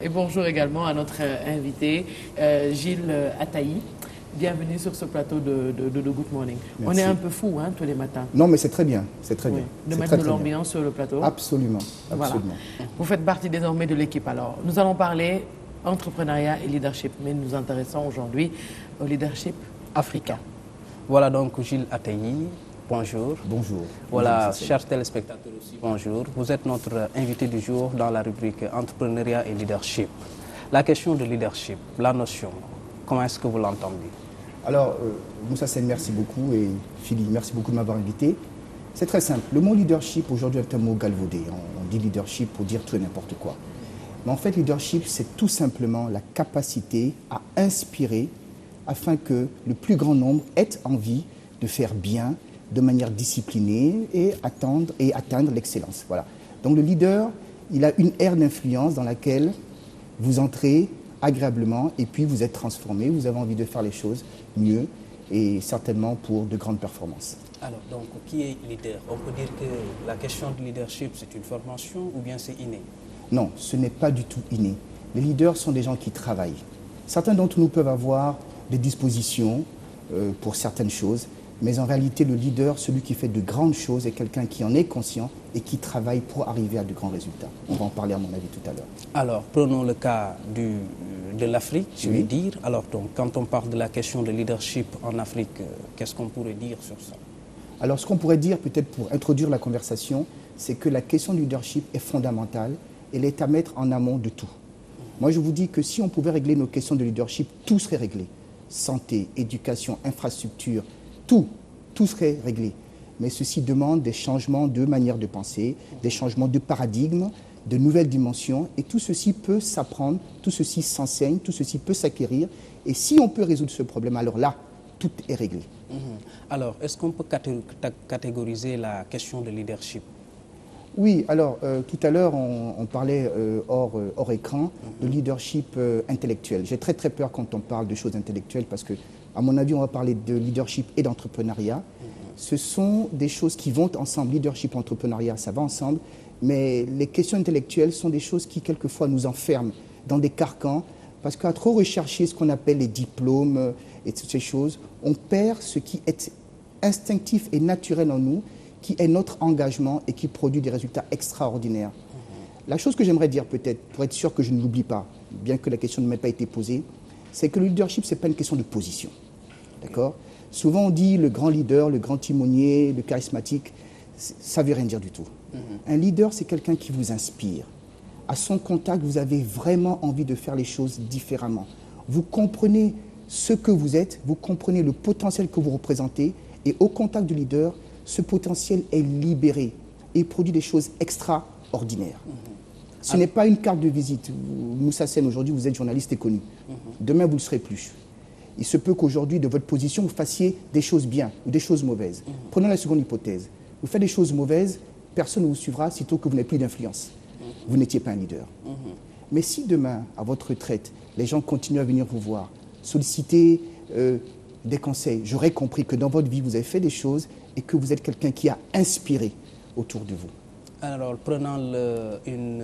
Et bonjour également à notre invité, Gilles Attaï. Bienvenue sur ce plateau de Good Morning. Merci. On est un peu fou tous les matins. Non, mais c'est très bien, c'est très bien. De mettre de l'ambiance sur le plateau. Absolument, absolument. Voilà. Vous faites partie désormais de l'équipe alors. Nous allons parler entrepreneuriat et leadership, mais nous nous intéressons aujourd'hui au leadership africain. Voilà donc Gilles Attaï. Bonjour. Bonjour. Voilà, bonjour, chers téléspectateurs aussi, bonjour. Vous êtes notre invité du jour dans la rubrique entrepreneuriat et leadership. La question de leadership, la notion, comment est-ce que vous l'entendez? Alors, Moussa Sen, merci beaucoup et Philly, merci beaucoup de m'avoir invité. C'est très simple. Le mot leadership aujourd'hui est un mot galvaudé. On dit leadership pour dire tout et n'importe quoi. Mais en fait, leadership, c'est tout simplement la capacité à inspirer afin que le plus grand nombre ait envie de faire bien, de manière disciplinée et atteindre l'excellence. Voilà. Donc le leader, il a une ère d'influence dans laquelle vous entrez agréablement et puis vous êtes transformé, vous avez envie de faire les choses mieux et certainement pour de grandes performances. Alors, donc, qui est leader? On peut dire que la question de leadership, c'est une formation ou bien c'est inné? Non, ce n'est pas du tout inné. Les leaders sont des gens qui travaillent. Certains d'entre nous peuvent avoir des dispositions pour certaines choses, mais en réalité, le leader, celui qui fait de grandes choses, est quelqu'un qui en est conscient et qui travaille pour arriver à de grands résultats. On va en parler à mon avis tout à l'heure. Alors, prenons le cas de l'Afrique, je vais dire. Alors, donc, quand on parle de la question de leadership en Afrique, qu'est-ce qu'on pourrait dire sur ça? Alors, ce qu'on pourrait dire, peut-être pour introduire la conversation, c'est que la question du leadership est fondamentale. Elle est à mettre en amont de tout. Moi, je vous dis que si on pouvait régler nos questions de leadership, tout serait réglé. Santé, éducation, infrastructure, tout serait réglé. Mais ceci demande des changements de manière de penser, des changements de paradigme, de nouvelles dimensions. Et tout ceci peut s'apprendre, tout ceci s'enseigne, tout ceci peut s'acquérir. Et si on peut résoudre ce problème, alors là, tout est réglé. Alors, est-ce qu'on peut catégoriser la question de leadership? Oui, alors tout à l'heure, on parlait hors écran de leadership intellectuel. J'ai très très peur quand on parle de choses intellectuelles parce que, à mon avis, on va parler de leadership et d'entrepreneuriat. Ce sont des choses qui vont ensemble. Leadership, entrepreneuriat, ça va ensemble. Mais les questions intellectuelles sont des choses qui, quelquefois, nous enferment dans des carcans parce qu'à trop rechercher ce qu'on appelle les diplômes et toutes ces choses, on perd ce qui est instinctif et naturel en nous, qui est notre engagement et qui produit des résultats extraordinaires. La chose que j'aimerais dire peut-être, pour être sûr que je ne l'oublie pas, bien que la question ne m'ait pas été posée, c'est que le leadership, ce n'est pas une question de position. D'accord ? Souvent, on dit le grand leader, le grand timonier, le charismatique, ça ne veut rien dire du tout. Un leader, c'est quelqu'un qui vous inspire. À son contact, vous avez vraiment envie de faire les choses différemment. Vous comprenez ce que vous êtes, vous comprenez le potentiel que vous représentez, et au contact du leader, ce potentiel est libéré et produit des choses extraordinaires. Ce n'est pas une carte de visite. Moussa Sen, aujourd'hui, vous êtes journaliste et connu. Demain, vous ne le serez plus. Il se peut qu'aujourd'hui, de votre position, vous fassiez des choses bien ou des choses mauvaises. Prenons la seconde hypothèse. Vous faites des choses mauvaises, personne ne vous suivra, sitôt que vous n'avez plus d'influence. Vous n'étiez pas un leader. Mais si demain, à votre retraite, les gens continuent à venir vous voir, solliciter des conseils, j'aurais compris que dans votre vie, vous avez fait des choses et que vous êtes quelqu'un qui a inspiré autour de vous. Alors, prenons une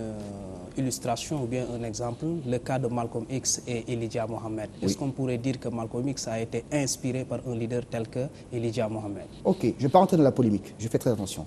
illustration ou bien un exemple, le cas de Malcolm X et Elijah Mohammed. Est-ce qu'on pourrait dire que Malcolm X a été inspiré par un leader tel que Elijah Mohammed? Ok, je ne vais pas rentrer dans la polémique, je fais très attention.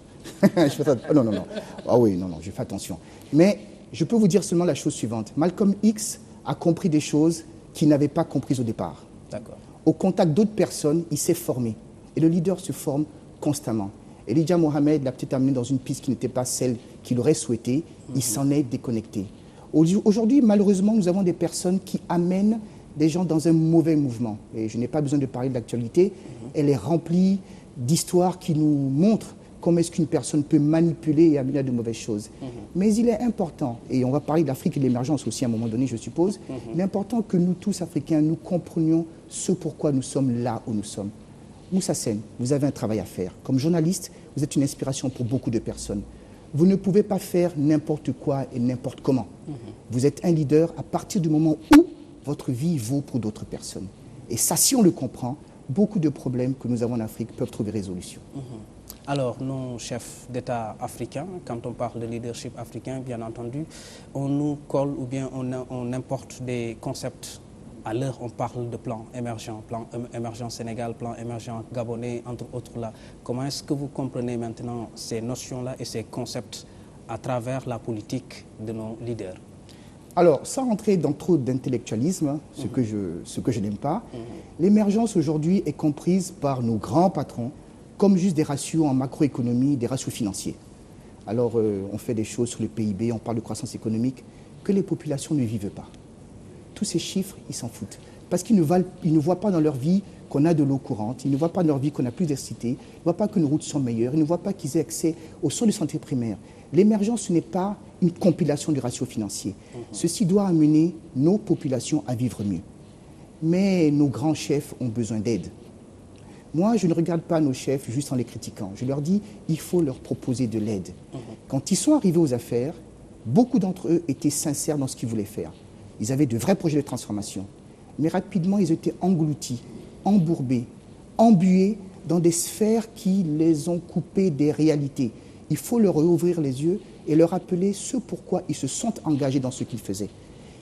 Non, non, non. Ah oui, non, non, je fais attention. Mais je peux vous dire seulement la chose suivante. Malcolm X a compris des choses qu'il n'avait pas comprises au départ. D'accord. Au contact d'autres personnes, il s'est formé. Et le leader se forme constamment. Elijah Mohammed l'a peut-être amené dans une piste qui n'était pas celle qu'il aurait souhaité. Il s'en est déconnecté. Aujourd'hui, malheureusement, nous avons des personnes qui amènent des gens dans un mauvais mouvement. Et je n'ai pas besoin de parler de l'actualité. Elle est remplie d'histoires qui nous montrent comment est-ce qu'une personne peut manipuler et amener à de mauvaises choses. Mais il est important, et on va parler de l'Afrique et de l'émergence aussi à un moment donné, je suppose, il est important que nous tous, Africains, nous comprenions ce pourquoi nous sommes là où nous sommes. Moussa Sen, vous avez un travail à faire. Comme journaliste, vous êtes une inspiration pour beaucoup de personnes. Vous ne pouvez pas faire n'importe quoi et n'importe comment. Vous êtes un leader à partir du moment où votre vie vaut pour d'autres personnes. Et ça, si on le comprend, beaucoup de problèmes que nous avons en Afrique peuvent trouver résolution. Alors, nos chefs d'État africains, quand on parle de leadership africain, bien entendu, on nous colle ou bien on importe des concepts. À l'heure, on parle de plan émergent Sénégal, plan émergent gabonais, entre autres là. Comment est-ce que vous comprenez maintenant ces notions-là et ces concepts à travers la politique de nos leaders? Alors, sans rentrer dans trop d'intellectualisme, ce que je n'aime pas, l'émergence aujourd'hui est comprise par nos grands patrons comme juste des ratios en macroéconomie, des ratios financiers. Alors, on fait des choses sur le PIB, on parle de croissance économique, que les populations ne vivent pas. Tous ces chiffres, ils s'en foutent. Parce qu'ils ne voient pas dans leur vie qu'on a de l'eau courante, ils ne voient pas dans leur vie qu'on a plus d'électricité, ils ne voient pas que nos routes sont meilleures, ils ne voient pas qu'ils aient accès aux soins de santé primaire. L'émergence, ce n'est pas une compilation de ratios financiers. Ceci doit amener nos populations à vivre mieux. Mais nos grands chefs ont besoin d'aide. Moi, je ne regarde pas nos chefs juste en les critiquant. Je leur dis, il faut leur proposer de l'aide. Quand ils sont arrivés aux affaires, beaucoup d'entre eux étaient sincères dans ce qu'ils voulaient faire. Ils avaient de vrais projets de transformation. Mais rapidement, ils étaient engloutis, embourbés, embués dans des sphères qui les ont coupés des réalités. Il faut leur ouvrir les yeux et leur rappeler ce pourquoi ils se sont engagés dans ce qu'ils faisaient.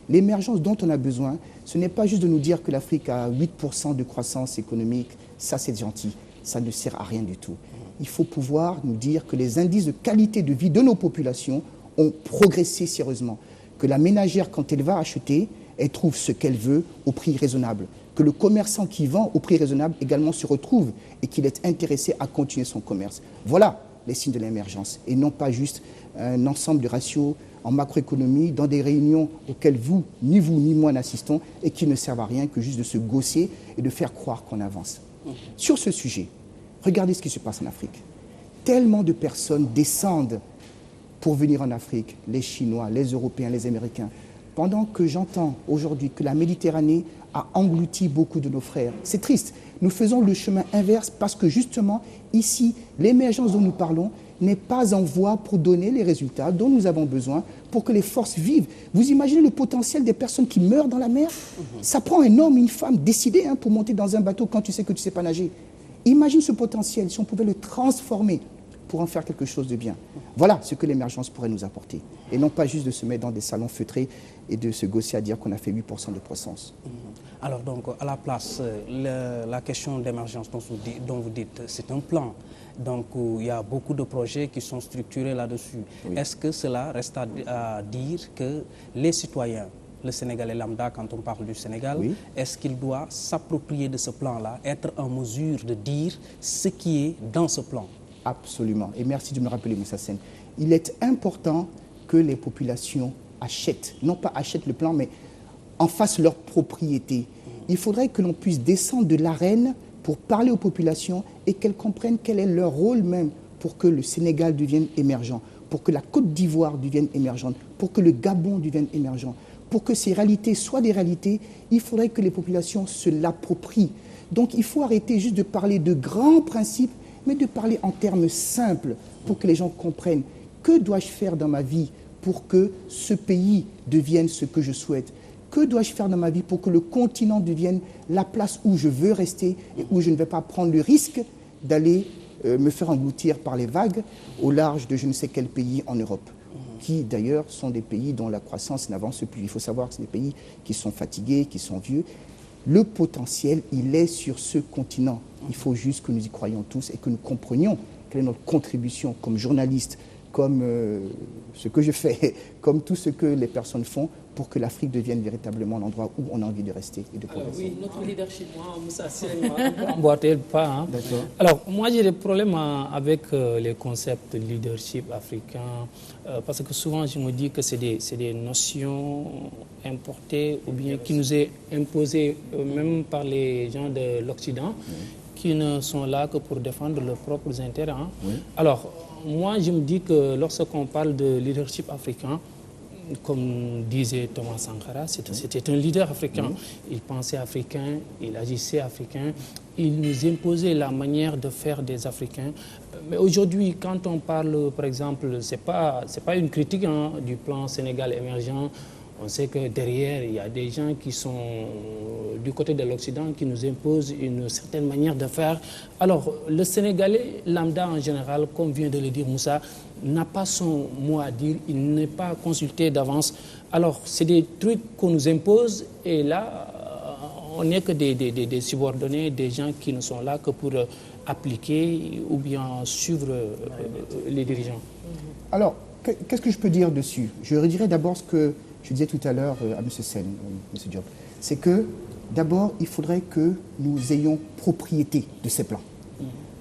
L'émergence dont on a besoin, ce n'est pas juste de nous dire que l'Afrique a 8% de croissance économique, ça c'est gentil, ça ne sert à rien du tout. Il faut pouvoir nous dire que les indices de qualité de vie de nos populations ont progressé sérieusement, que la ménagère, quand elle va acheter, elle trouve ce qu'elle veut au prix raisonnable, que le commerçant qui vend au prix raisonnable également se retrouve et qu'il est intéressé à continuer son commerce. Voilà les signes de l'émergence et non pas juste un ensemble de ratios en macroéconomie dans des réunions auxquelles ni vous ni moi n'assistons et qui ne servent à rien que juste de se gausser et de faire croire qu'on avance. Sur ce sujet, regardez ce qui se passe en Afrique. Tellement de personnes descendent pour venir en Afrique, les Chinois, les Européens, les Américains, pendant que j'entends aujourd'hui que la Méditerranée a englouti beaucoup de nos frères. C'est triste. Nous faisons le chemin inverse parce que justement, ici, l'émergence dont nous parlons n'est pas en voie pour donner les résultats dont nous avons besoin pour que les forces vivent. Vous imaginez le potentiel des personnes qui meurent dans la mer? Ça prend un homme, une femme décidé pour monter dans un bateau quand tu sais que tu ne sais pas nager. Imagine ce potentiel, si on pouvait le transformer pour en faire quelque chose de bien. Voilà ce que l'émergence pourrait nous apporter. Et non pas juste de se mettre dans des salons feutrés et de se gausser à dire qu'on a fait 8% de croissance. Alors donc, à la place, la question d'émergence dont vous dites, c'est un plan. Donc, il y a beaucoup de projets qui sont structurés là-dessus. Oui. Est-ce que cela reste à dire que les citoyens, le Sénégalais lambda, quand on parle du Sénégal, oui, est-ce qu'il doit s'approprier de ce plan-là, être en mesure de dire ce qui est dans ce plan? Absolument. Et merci de me rappeler, Moussa Sène. Il est important que les populations achètent, non pas achètent le plan, mais en fassent leur propriété. Il faudrait que l'on puisse descendre de l'arène pour parler aux populations et qu'elles comprennent quel est leur rôle même pour que le Sénégal devienne émergent, pour que la Côte d'Ivoire devienne émergente, pour que le Gabon devienne émergent. Pour que ces réalités soient des réalités, il faudrait que les populations se l'approprient. Donc il faut arrêter juste de parler de grands principes, mais de parler en termes simples pour que les gens comprennent que dois-je faire dans ma vie pour que ce pays devienne ce que je souhaite. Que dois-je faire dans ma vie pour que le continent devienne la place où je veux rester et où je ne vais pas prendre le risque d'aller me faire engloutir par les vagues au large de je ne sais quel pays en Europe, qui d'ailleurs sont des pays dont la croissance n'avance plus. Il faut savoir que c'est des pays qui sont fatigués, qui sont vieux. Le potentiel, il est sur ce continent. Il faut juste que nous y croyions tous et que nous comprenions quelle est notre contribution comme journaliste, comme ce que je fais, comme tout ce que les personnes font pour que l'Afrique devienne véritablement l'endroit où on a envie de rester et de progresser. Oui, notre leadership, moi, Moussa Sène, emboîter le pas. Hein. Alors, moi, j'ai des problèmes avec les concepts de leadership africain, parce que souvent, je me dis que c'est des notions importées ou bien qui nous est imposées même par les gens de l'Occident, qui ne sont là que pour défendre leurs propres intérêts. Hein. Alors, moi, je me dis que lorsqu'on parle de leadership africain, comme disait Thomas Sankara, c'était un leader africain. Il pensait africain, il agissait africain, il nous imposait la manière de faire des Africains. Mais aujourd'hui, quand on parle, par exemple, c'est pas une critique du plan Sénégal émergent, On sait que derrière, il y a des gens qui sont du côté de l'Occident qui nous imposent une certaine manière de faire. Alors, le Sénégalais lambda en général, comme vient de le dire Moussa, n'a pas son mot à dire, il n'est pas consulté d'avance. Alors, c'est des trucs qu'on nous impose et là, on n'est que des subordonnés, des gens qui ne sont là que pour appliquer ou bien suivre les dirigeants. Alors, qu'est-ce que je peux dire dessus? Je redirais d'abord ce que je disais tout à l'heure à M. Sen, M. Diop. C'est que, d'abord, il faudrait que nous ayons propriété de ces plans.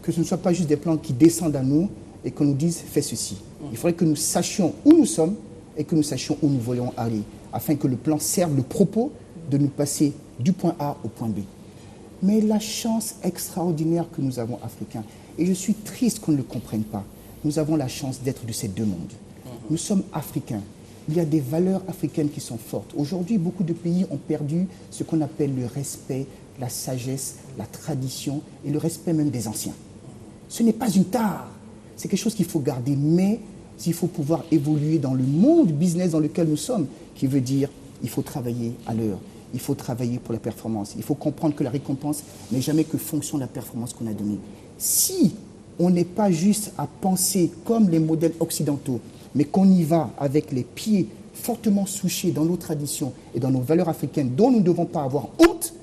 Que ce ne soit pas juste des plans qui descendent à nous et qu'on nous dise « fais ceci ». Il faudrait que nous sachions où nous sommes et que nous sachions où nous voulons aller, afin que le plan serve le propos de nous passer du point A au point B. Mais la chance extraordinaire que nous avons, Africains, et je suis triste qu'on ne le comprenne pas, nous avons la chance d'être de ces deux mondes. Nous sommes Africains. Il y a des valeurs africaines qui sont fortes. Aujourd'hui, beaucoup de pays ont perdu ce qu'on appelle le respect, la sagesse, la tradition et le respect même des anciens. Ce n'est pas une tare, c'est quelque chose qu'il faut garder, mais il faut pouvoir évoluer dans le monde business dans lequel nous sommes, qui veut dire il faut travailler à l'heure, il faut travailler pour la performance, il faut comprendre que la récompense n'est jamais que fonction de la performance qu'on a donnée. Si on n'est pas juste à penser comme les modèles occidentaux, mais qu'on y va avec les pieds fortement souchés dans nos traditions et dans nos valeurs africaines dont nous ne devons pas avoir honte,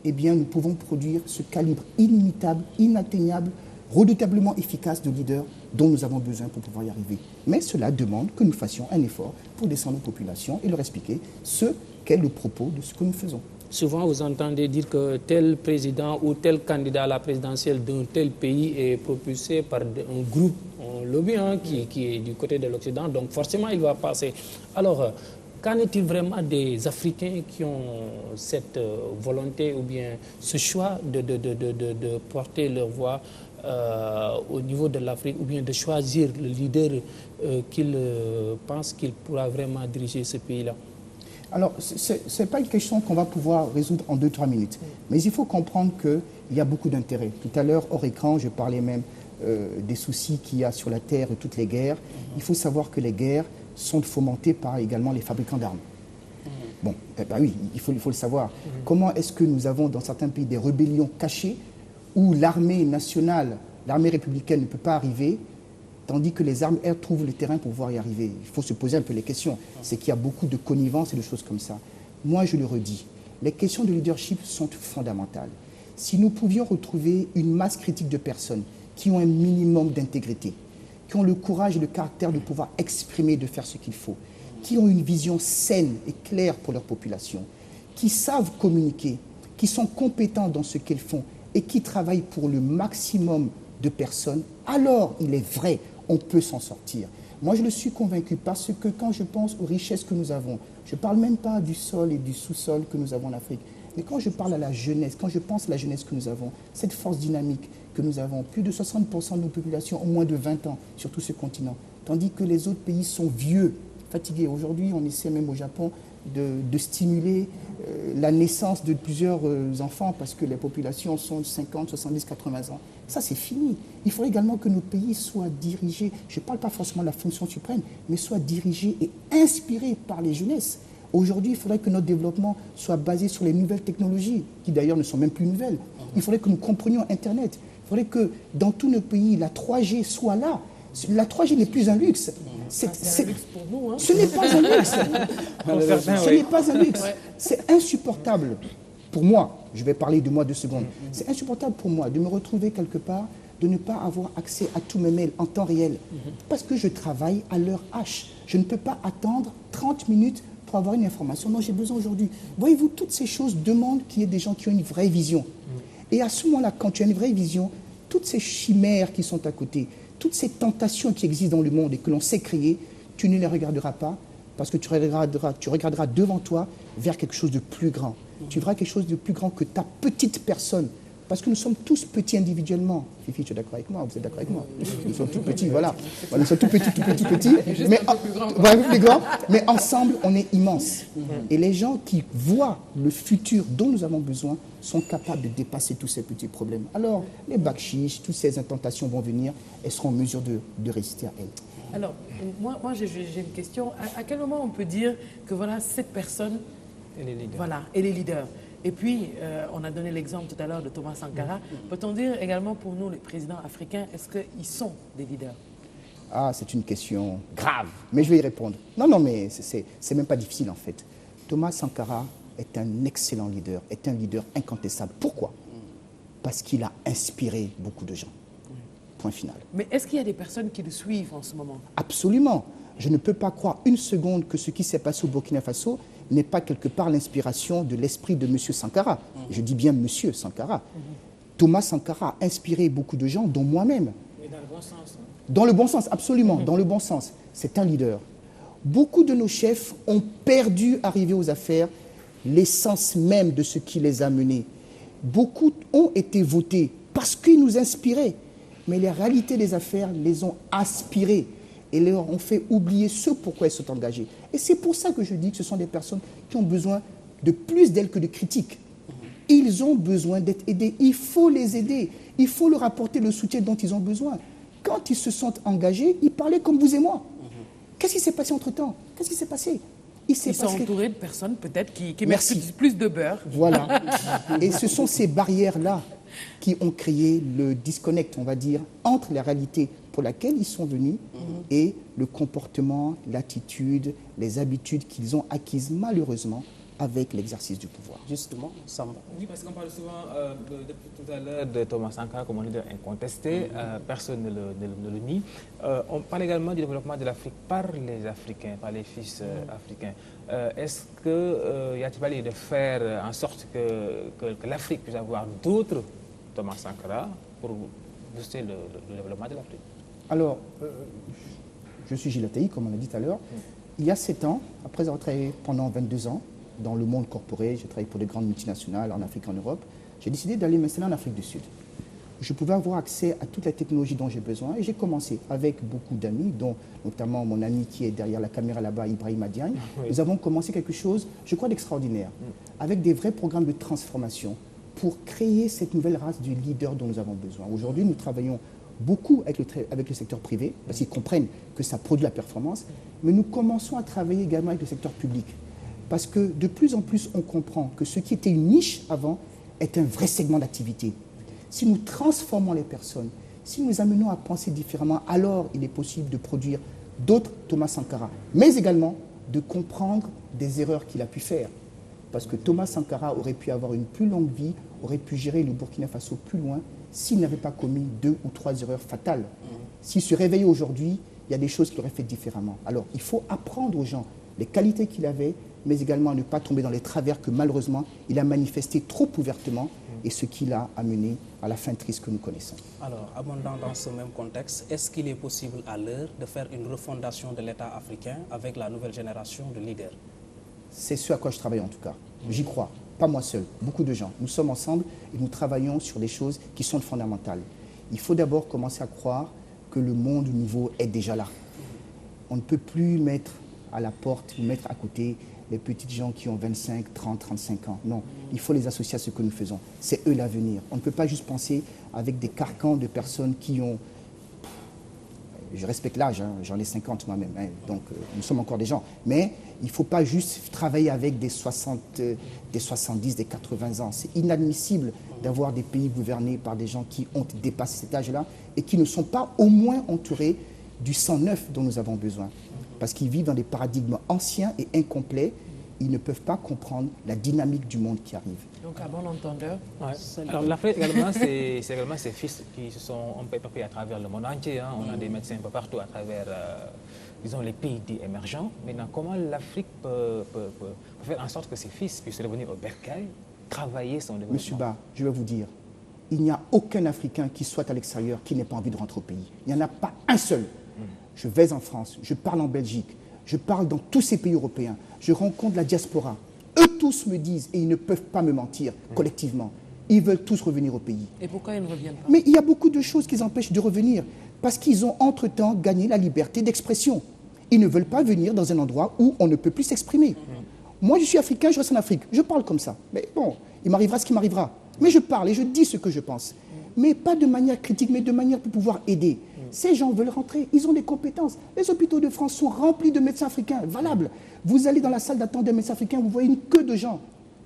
eh bien nous pouvons produire ce calibre inimitable, inatteignable, redoutablement efficace de leaders dont nous avons besoin pour pouvoir y arriver. Mais cela demande que nous fassions un effort pour descendre nos populations et leur expliquer ce qu'est le propos de ce que nous faisons. Souvent, vous entendez dire que tel président ou tel candidat à la présidentielle d'un tel pays est propulsé par un groupe, un lobby qui est du côté de l'Occident, donc forcément il va passer. Alors, qu'en est-il vraiment des Africains qui ont cette volonté ou bien ce choix de porter leur voix au niveau de l'Afrique ou bien de choisir le leader qu'ils pensent qu'il pourra vraiment diriger ce pays-là? Alors, ce n'est pas une question qu'on va pouvoir résoudre en 2-3 minutes. Mais il faut comprendre qu'il y a beaucoup d'intérêts. Tout à l'heure, hors écran, je parlais même des soucis qu'il y a sur la Terre et toutes les guerres. Il faut savoir que les guerres sont fomentées par également les fabricants d'armes. Bon, oui, il faut le savoir. Comment est-ce que nous avons dans certains pays des rébellions cachées où l'armée nationale, l'armée républicaine ne peut pas arriver, tandis que les armes air trouvent le terrain pour pouvoir y arriver? Il faut se poser un peu les questions. C'est qu'il y a beaucoup de connivence et de choses comme ça. Moi, je le redis, les questions de leadership sont fondamentales. Si nous pouvions retrouver une masse critique de personnes qui ont un minimum d'intégrité, qui ont le courage et le caractère de pouvoir exprimer, de faire ce qu'il faut, qui ont une vision saine et claire pour leur population, qui savent communiquer, qui sont compétents dans ce qu'ils font et qui travaillent pour le maximum de personnes, alors il est vrai, on peut s'en sortir. Moi, je le suis convaincu parce que quand je pense aux richesses que nous avons, je ne parle même pas du sol et du sous-sol que nous avons en Afrique, mais quand je parle à la jeunesse, quand je pense à la jeunesse que nous avons, cette force dynamique que nous avons, plus de 60% de nos populations ont moins de 20 ans sur tout ce continent, tandis que les autres pays sont vieux, fatigués. Aujourd'hui, on essaie même au Japon de stimuler la naissance de plusieurs enfants parce que les populations sont de 50, 70, 80 ans. Ça, c'est fini. Il faudrait également que nos pays soient dirigés, je ne parle pas forcément de la fonction suprême, mais soient dirigés et inspirés par les jeunesses. Aujourd'hui, il faudrait que notre développement soit basé sur les nouvelles technologies, qui d'ailleurs ne sont même plus nouvelles. Il faudrait que nous comprenions Internet. Il faudrait que dans tous nos pays, la 3G soit là. La 3G n'est plus un luxe. C'est un luxe pour nous. Hein. Ce n'est pas un luxe. Ce n'est pas un luxe. C'est insupportable pour moi. Je vais parler de moi 2 secondes. C'est insupportable pour moi de me retrouver quelque part, de ne pas avoir accès à tous mes mails en temps réel. Parce que je travaille à l'heure H. Je ne peux pas attendre 30 minutes pour avoir une information. Non, j'ai besoin aujourd'hui. Voyez-vous, toutes ces choses demandent qu'il y ait des gens qui ont une vraie vision. Et à ce moment-là, quand tu as une vraie vision, toutes ces chimères qui sont à côté, toutes ces tentations qui existent dans le monde et que l'on sait créer, tu ne les regarderas pas parce que tu regarderas devant toi vers quelque chose de plus grand. Tu verras quelque chose de plus grand que ta petite personne Parce que nous sommes tous petits individuellement. Fifi, tu es d'accord avec moi? Vous êtes d'accord avec moi? Nous sommes tous petits, voilà. Nous sommes tout petits, mais, plus grand. Mais ensemble, on est immense. Et les gens qui voient le futur dont nous avons besoin sont capables de dépasser tous ces petits problèmes. Alors, les bacs chiches, toutes ces intentations vont venir et seront en mesure de résister à elles. Alors, moi j'ai une question. À quel moment on peut dire que voilà, cette personne, elle est leader? Et puis, on a donné l'exemple tout à l'heure de Thomas Sankara. Peut-on dire également pour nous, les présidents africains, est-ce qu'ils sont des leaders? Ah, c'est une question grave, mais je vais y répondre. Non, mais c'est même pas difficile en fait. Thomas Sankara est un excellent leader, est un leader incontestable. Pourquoi? Parce qu'il a inspiré beaucoup de gens. Point final. Mais est-ce qu'il y a des personnes qui le suivent en ce moment? Absolument. Je ne peux pas croire une seconde que ce qui s'est passé au Burkina Faso n'est pas quelque part l'inspiration de l'esprit de M. Sankara. Je dis bien M. Sankara. Thomas Sankara a inspiré beaucoup de gens, dont moi-même. Mais dans le bon sens. Dans le bon sens, absolument, dans le bon sens. C'est un leader. Beaucoup de nos chefs ont perdu, arrivé aux affaires, l'essence même de ce qui les a menés. Beaucoup ont été votés parce qu'ils nous inspiraient. Mais les réalités des affaires les ont aspirés et leur ont fait oublier ce pourquoi ils sont engagés. Et c'est pour ça que je dis que ce sont des personnes qui ont besoin de plus d'aides que de critiques. Ils ont besoin d'être aidés. Il faut les aider. Il faut leur apporter le soutien dont ils ont besoin. Quand ils se sont engagés, ils parlaient comme vous et moi. Qu'est-ce qui s'est passé entre-temps? Qu'est-ce qui s'est passé? Ils sont entourés de personnes peut-être qui mettent plus de beurre. Voilà. Et ce sont ces barrières-là qui ont créé le disconnect, on va dire, entre la réalité pour laquelle ils sont venus et le comportement, l'attitude, les habitudes qu'ils ont acquises malheureusement avec l'exercice du pouvoir. Justement, Samba. Oui, parce qu'on parle souvent depuis tout à l'heure de Thomas Sankara comme un leader incontesté, personne ne le nie. On parle également du développement de l'Afrique par les Africains, par les fils africains. Est-ce qu'il y a-t-il pas lieu de faire en sorte que l'Afrique puisse avoir d'autres Thomas Sankara pour booster le développement de l'Afrique? Alors, je suis Gilles Attali, comme on l'a dit tout à l'heure. Il y a 7 ans, après avoir travaillé pendant 22 ans dans le monde corporé, j'ai travaillé pour des grandes multinationales en Afrique et en Europe, j'ai décidé d'aller m'installer en Afrique du Sud. Je pouvais avoir accès à toute la technologie dont j'ai besoin et j'ai commencé avec beaucoup d'amis, dont notamment mon ami qui est derrière la caméra là-bas, Ibrahima Diagne. Nous avons commencé quelque chose, je crois, d'extraordinaire, avec des vrais programmes de transformation pour créer cette nouvelle race du leader dont nous avons besoin. Aujourd'hui, nous travaillons beaucoup avec le secteur privé, parce qu'ils comprennent que ça produit la performance, mais nous commençons à travailler également avec le secteur public, parce que de plus en plus, on comprend que ce qui était une niche avant est un vrai segment d'activité. Si nous transformons les personnes, si nous amenons à penser différemment, alors il est possible de produire d'autres Thomas Sankara, mais également de comprendre des erreurs qu'il a pu faire. Parce que Thomas Sankara aurait pu avoir une plus longue vie, aurait pu gérer le Burkina Faso plus loin s'il n'avait pas commis 2 ou 3 erreurs fatales. S'il se réveillait aujourd'hui, il y a des choses qu'il aurait faites différemment. Alors, il faut apprendre aux gens les qualités qu'il avait, mais également à ne pas tomber dans les travers que malheureusement, il a manifesté trop ouvertement et ce qui l'a amené à la fin triste que nous connaissons. Alors, abondant dans ce même contexte, est-ce qu'il est possible à l'heure de faire une refondation de l'État africain avec la nouvelle génération de leaders? C'est ce à quoi je travaille en tout cas. J'y crois. Pas moi seul, beaucoup de gens. Nous sommes ensemble et nous travaillons sur des choses qui sont fondamentales. Il faut d'abord commencer à croire que le monde nouveau est déjà là. On ne peut plus mettre à la porte ou mettre à côté les petites gens qui ont 25, 30, 35 ans. Non, il faut les associer à ce que nous faisons. C'est eux l'avenir. On ne peut pas juste penser avec des carcans de personnes qui ont... Je respecte l'âge, hein, j'en ai 50 moi-même, hein, donc nous sommes encore des gens. Mais il ne faut pas juste travailler avec des 60, des 70, des 80 ans. C'est inadmissible d'avoir des pays gouvernés par des gens qui ont dépassé cet âge-là et qui ne sont pas au moins entourés du sang neuf dont nous avons besoin. Parce qu'ils vivent dans des paradigmes anciens et incomplets. Ils ne peuvent pas comprendre la dynamique du monde qui arrive. Donc, à bon entendeur. Ouais. Alors, l'Afrique également, c'est également ces fils qui se sont un peu éparpillés à travers le monde entier. Hein. On a des médecins un peu partout à travers, disons, les pays dits émergents. Maintenant, comment l'Afrique peut faire en sorte que ces fils puissent revenir au bercail, travailler son développement? Monsieur Ba, je vais vous dire, il n'y a aucun Africain qui soit à l'extérieur qui n'ait pas envie de rentrer au pays. Il n'y en a pas un seul. Je vais en France, je parle en Belgique, je parle dans tous ces pays européens, je rencontre la diaspora. Eux tous me disent, et ils ne peuvent pas me mentir collectivement, Ils veulent tous revenir au pays. Et pourquoi ils ne reviennent pas? Mais il y a beaucoup de choses qui les empêchent de revenir. Parce qu'ils ont entre-temps gagné la liberté d'expression. Ils ne veulent pas venir dans un endroit où on ne peut plus s'exprimer. Moi, je suis africain, je reste en Afrique. Je parle comme ça. Mais bon, il m'arrivera ce qui m'arrivera. Mais je parle et je dis ce que je pense. Mais pas de manière critique, mais de manière pour pouvoir aider. Ces gens veulent rentrer, ils ont des compétences. Les hôpitaux de France sont remplis de médecins africains, valables. Vous allez dans la salle d'attente d'un médecin africain, vous voyez une queue de gens.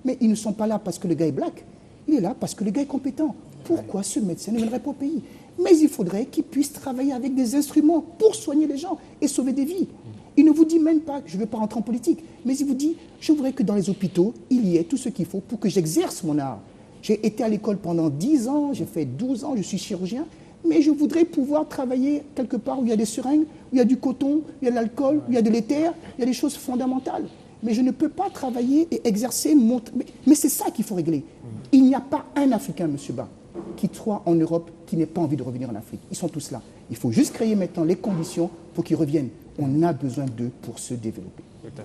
Mais ils ne sont pas là parce que le gars est black. Il est là parce que le gars est compétent. Pourquoi ce médecin ne viendrait pas au pays? Mais il faudrait qu'il puisse travailler avec des instruments pour soigner les gens et sauver des vies. Il ne vous dit même pas, je ne veux pas rentrer en politique, mais il vous dit, je voudrais que dans les hôpitaux, il y ait tout ce qu'il faut pour que j'exerce mon art. J'ai été à l'école pendant 10 ans, j'ai fait 12 ans, je suis chirurgien, mais je voudrais pouvoir travailler quelque part où il y a des seringues, où il y a du coton, où il y a de l'alcool, où il y a de l'éther, il y a des choses fondamentales. Mais je ne peux pas travailler et exercer mon... Mais c'est ça qu'il faut régler. Il n'y a pas un Africain, M. Ba, qui soit en Europe, qui n'ait pas envie de revenir en Afrique. Ils sont tous là. Il faut juste créer maintenant les conditions pour qu'ils reviennent. On a besoin d'eux pour se développer.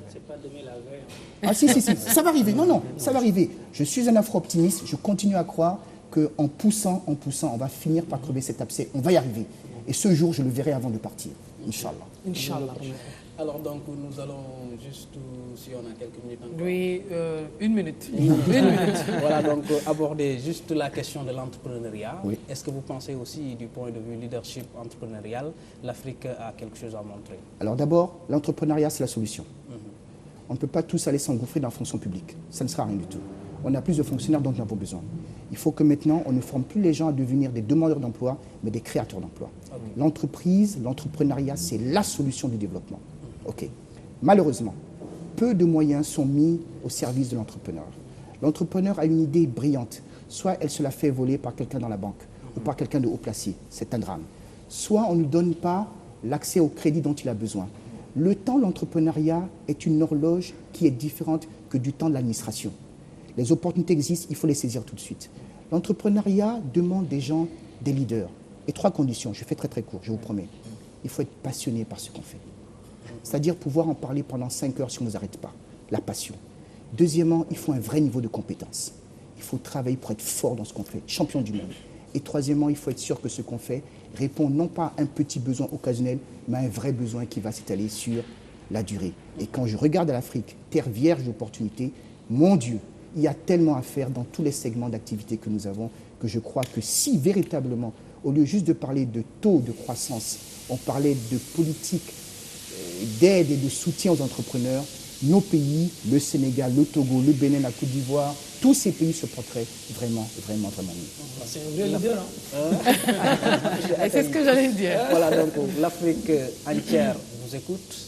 C'est pas demain la veille. Ah si, ça va arriver. Non, ça va arriver. Je suis un afro-optimiste. Je continue à croire qu'en poussant, on va finir par crever cet abcès. On va y arriver. Et ce jour, je le verrai avant de partir. Inch'Allah. Inch'Allah. Alors donc, nous allons juste, si on a quelques minutes encore. Oui, une minute. Voilà, donc aborder juste la question de l'entrepreneuriat. Oui. Est-ce que vous pensez aussi, du point de vue leadership entrepreneurial, l'Afrique a quelque chose à montrer? Alors d'abord, l'entrepreneuriat, c'est la solution. On ne peut pas tous aller s'engouffrer dans la fonction publique. Ça ne sera rien du tout. On a plus de fonctionnaires dont nous avons besoin. Il faut que maintenant, on ne forme plus les gens à devenir des demandeurs d'emploi, mais des créateurs d'emploi. L'entreprise, l'entrepreneuriat, c'est la solution du développement. OK. Malheureusement, peu de moyens sont mis au service de l'entrepreneur. L'entrepreneur a une idée brillante. Soit elle se la fait voler par quelqu'un dans la banque ou par quelqu'un de haut placé. C'est un drame. Soit on ne lui donne pas l'accès au crédit dont il a besoin. Le temps de l'entrepreneuriat est une horloge qui est différente que du temps de l'administration. Les opportunités existent, il faut les saisir tout de suite. L'entrepreneuriat demande des gens, des leaders. Et 3 conditions, je fais très très court, je vous promets. Il faut être passionné par ce qu'on fait. C'est-à-dire pouvoir en parler pendant 5 heures si on ne nous arrête pas. La passion. Deuxièmement, il faut un vrai niveau de compétence. Il faut travailler pour être fort dans ce qu'on fait, champion du monde. Et troisièmement, il faut être sûr que ce qu'on fait répond non pas à un petit besoin occasionnel, mais à un vrai besoin qui va s'étaler sur la durée. Et quand je regarde à l'Afrique, terre vierge d'opportunités, mon Dieu, il y a tellement à faire dans tous les segments d'activité que nous avons que je crois que si véritablement, au lieu juste de parler de taux de croissance, on parlait de politique d'aide et de soutien aux entrepreneurs, nos pays, le Sénégal, le Togo, le Bénin, la Côte d'Ivoire, tous ces pays se porteraient vraiment, vraiment, vraiment mieux. C'est un vrai leader. Et c'est ce que j'allais dire. Voilà, donc l'Afrique entière vous écoute.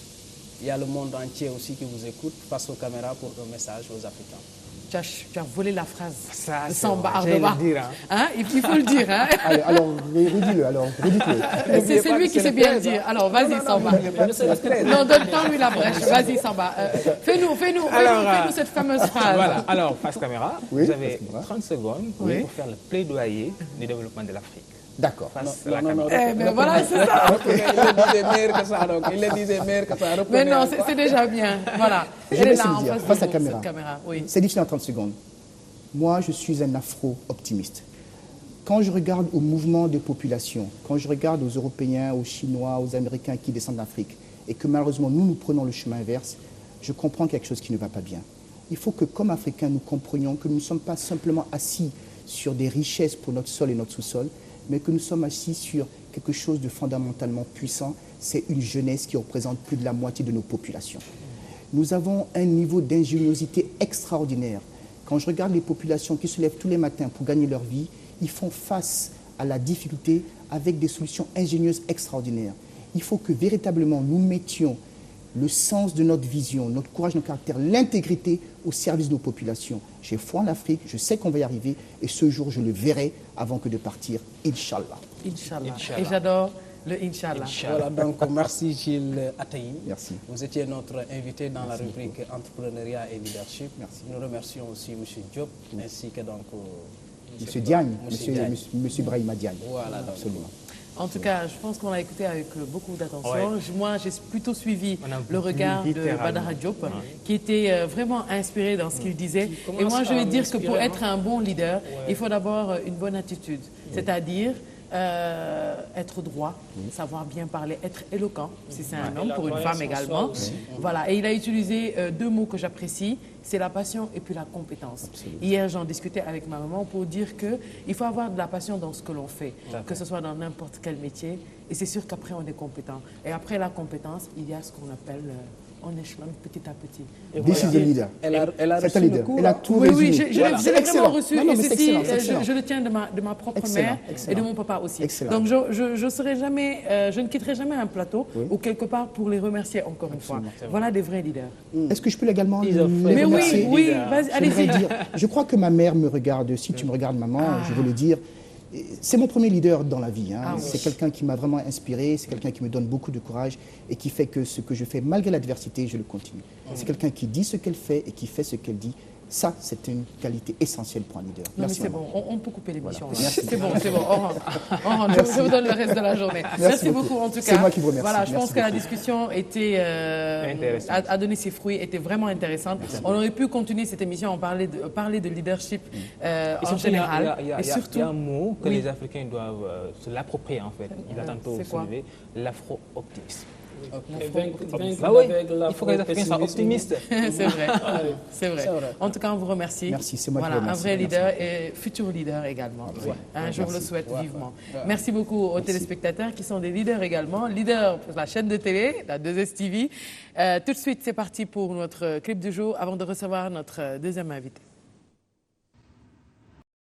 Il y a le monde entier aussi qui vous écoute face aux caméras pour un message aux Africains. Tu as volé la phrase. Ça, de c'est Samba vrai, j'allais Ardeba. le dire, hein. Il faut le dire. Hein. Alors redis-le. C'est lui qui sait bien le dire. Alors, vas-y, Samba. Non, donne-lui la brèche. Vas-y, Samba. Fais-nous cette fameuse phrase. Voilà, alors, face caméra, Oui, vous avez face caméra. 30 secondes pour faire le plaidoyer du développement de l'Afrique. D'accord. Face à la caméra. Eh bien, voilà, c'est ça. Il le disait meilleur que ça, donc. Il le disait meilleur que ça. Mais non, c'est déjà bien. Voilà. Je Elle vais est là, se en le dire, face de face à vous, caméra. cette caméra. Oui. C'est difficile en 30 secondes. Moi, je suis un afro-optimiste. Quand je regarde au mouvement des populations, quand je regarde aux Européens, aux Chinois, aux Américains qui descendent d'Afrique, et que malheureusement, nous prenons le chemin inverse, je comprends quelque chose qui ne va pas bien. Il faut que, comme Africains, nous comprenions que nous ne sommes pas simplement assis sur des richesses pour notre sol et notre sous-sol, mais que nous sommes assis sur quelque chose de fondamentalement puissant. C'est une jeunesse qui représente plus de la moitié de nos populations. Nous avons un niveau d'ingéniosité extraordinaire. Quand je regarde les populations qui se lèvent tous les matins pour gagner leur vie, ils font face à la difficulté avec des solutions ingénieuses extraordinaires. Il faut que véritablement nous mettions le sens de notre vision, notre courage, notre caractère, l'intégrité au service de nos populations. J'ai foi en l'Afrique, je sais qu'on va y arriver et ce jour, je le verrai avant que de partir, Inch'Allah. Inch'Allah. Et j'adore le Inch'Allah. Voilà, donc merci Gilles Ataï. Merci. Vous étiez notre invité dans la rubrique Entrepreneuriat et Leadership. Merci. Nous remercions aussi M. Diop, ainsi que donc... Monsieur Diagne, Monsieur Diagne. Monsieur Brahima Diagne. Voilà, donc. Absolument. En tout cas, je pense qu'on l'a écouté avec beaucoup d'attention. Moi, j'ai plutôt suivi le regard de Badara Diop, qui était vraiment inspiré dans ce qu'il disait. Et moi, je vais dire que pour être un bon leader, il faut d'abord une bonne attitude. C'est-à-dire être droit, savoir bien parler, être éloquent, si c'est un homme, pour une femme également. Voilà. Et il a utilisé deux mots que j'apprécie, c'est la passion et puis la compétence. Hier, j'en discutais avec ma maman pour dire qu'il faut avoir de la passion dans ce que l'on fait, que ce soit dans n'importe quel métier. Et c'est sûr qu'après, on est compétent. Et après la compétence, il y a ce qu'on appelle... on échelonne petit à petit. This is the leader. Elle a reçu le cours. Elle a tout Oui, résumé. je l'ai vraiment reçu. Non, Et mais c'est ceci, excellent. je le tiens de ma propre mère et de mon papa aussi. Excellent. Donc, je serai jamais, je ne quitterai jamais un plateau ou quelque part pour les remercier encore une fois. Voilà des vrais leaders. Est-ce que je peux également les Mais remercier? oui, vas-y, allez-y. Je crois que ma mère me regarde. Si tu me regardes, maman, je veux le dire. C'est mon premier leader dans la vie. C'est quelqu'un qui m'a vraiment inspiré, c'est quelqu'un qui me donne beaucoup de courage et qui fait que ce que je fais, malgré l'adversité, je le continue. C'est quelqu'un qui dit ce qu'elle fait et qui fait ce qu'elle dit. Ça, c'est une qualité essentielle pour un leader. Non, mais c'est bon, on peut couper l'émission. Voilà. C'est bon, on rentre. Je vous donne le reste de la journée. Merci beaucoup en tout cas. C'est moi qui vous remercie. Voilà, je pense que la beaucoup. discussion était, a donné ses fruits, était vraiment intéressante. On aurait pu continuer cette émission en parler de leadership en général. Il y a un mot que les Africains doivent se l'approprier en fait. Il a tantôt soulevé, l'afro-optimisme. Bah oui, il faut que les Africains soient optimistes. C'est vrai, c'est vrai. En tout cas, on vous remercie. Merci, c'est moi qui vous Voilà, un remercie. vrai leader et futur leader également. Je vous le souhaite vivement. Merci beaucoup aux téléspectateurs qui sont des leaders également. Leaders pour la chaîne de télé, la 2STV. Tout de suite, c'est parti pour notre clip du jour avant de recevoir notre deuxième invité.